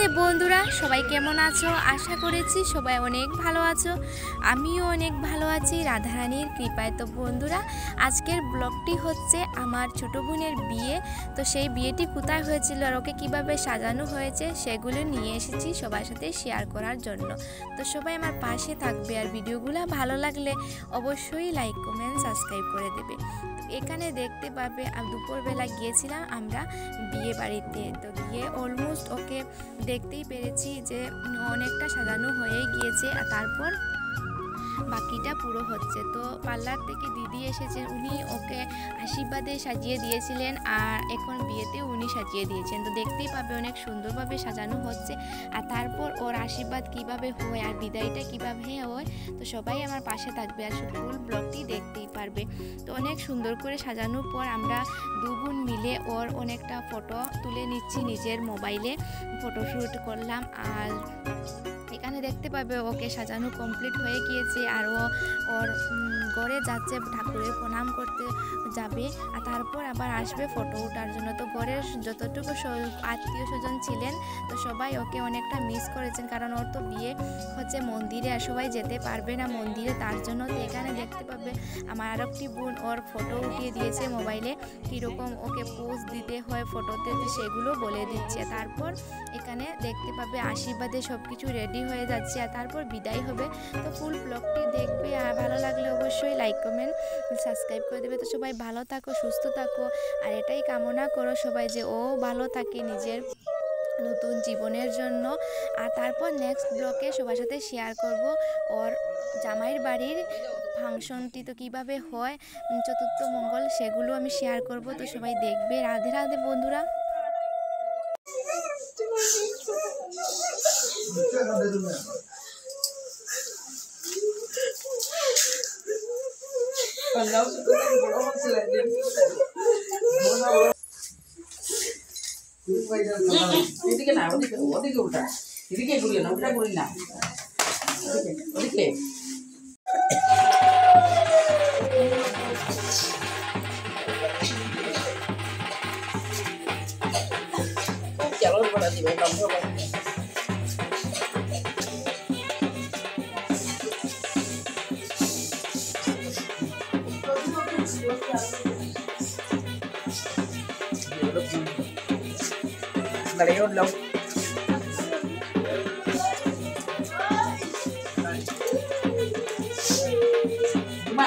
রাধে বন্ধুরা, সবাই কেমন আছো? আশা করেছি সবাই অনেক ভালো আছো। আমিও অনেক ভালো আছি রাধারানীর কৃপায়। তো বন্ধুরা, আজকের ব্লগটি হচ্ছে আমার ছোটো বোনের বিয়ে। তো সেই বিয়েটি কোথায় হয়েছিল আর ওকে কীভাবে সাজানো হয়েছে সেগুলো নিয়ে এসেছি সবার সাথে শেয়ার করার জন্য। তো সবাই আমার পাশে থাকবে, আর ভিডিওগুলো ভালো লাগলে অবশ্যই লাইক কমেন্ট সাবস্ক্রাইব করে দেবে। এখানে দেখতে পাবে দুপুরবেলা গিয়েছিলাম আমরা বিয়ে বাড়িতে। তো গিয়ে অলমোস্ট ওকে দেখতেই পেরেছি যে অনেকটা সাজানো হয়ে গিয়েছে, আর তারপর বাকিটা পুরো হচ্ছে। তো পার্লার থেকে দিদি এসেছেন, উনি ওকে আশীর্বাদে সাজিয়ে দিয়েছিলেন, আর এখন বিয়েতে উনি সাজিয়ে দিয়েছেন। তো দেখতেই পাবে অনেক সুন্দরভাবে সাজানো হচ্ছে, আর তারপর ওর আশীর্বাদ কিভাবে হয় আর বিদায়টা কিভাবে হয়, তো সবাই আমার পাশে থাকবে আর ফুল ব্লগটি দেখতেই পারবে। তো অনেক সুন্দর করে সাজানোর পর আমরা দু বোন মিলে ওর অনেকটা ফটো তুলে নিচ্ছি, নিজের মোবাইলে ফটোশ্যুট করলাম। আর এখানে দেখতে পাবে ওকে সাজানো কমপ্লিট হয়ে গিয়েছে, আর ওর ঘরে যাচ্ছে, ঠাকুরের প্রণাম করতে যাবে, আর তারপর আবার আসবে ফটো ওঠার জন্য। তো ঘরের যতটুকু আত্মীয় স্বজন ছিলেন, তো সবাই ওকে অনেকটা মিস করেছেন, কারণ ওর তো বিয়ে হচ্ছে মন্দিরে, আর সবাই যেতে পারবে না মন্দিরে, তার জন্য। তো এখানে দেখতে পাবে আমার আর একটি বোন ওর ফটো উঠিয়ে দিয়েছে মোবাইলে, কীরকম ওকে পোজ দিতে হয় ফটোতে, সেগুলো বলে দিচ্ছে। তারপর এখানে দেখতে পাবে আশীর্বাদে সব কিছু রেডি হয়ে যাচ্ছে, আর তারপর বিদায় হবে। তো ফুল ব্লগটি দেখবে, আর ভালো লাগলে অবশ্যই লাইক কমেন্ট সাবস্ক্রাইব করে দেবে। তো সবাই ভালো থাকো, সুস্থ থাকো, আর এটাই কামনা করো সবাই যে ও ভালো থাকে নিজের নতুন জীবনের জন্য। আর তারপর নেক্সট ব্লগে সবার সাথে শেয়ার করব ওর জামাইয়ের বাড়ির ফাংশনটি তো কীভাবে হয়, চতুর্থ মঙ্গল, সেগুলো আমি শেয়ার করব। তো সবাই দেখবে। রাধে রাধে বন্ধুরা। এদিকে না, ওদিকে ওদিকে ওটা, এদিকে ঘুরিয়ে না, ওটা ঘুরি না, ওদিকে চালর বড়া দিবে বন্ধ করে। Dario lo Ma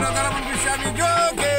Raధాরামন বিশ্ব আমি যোগে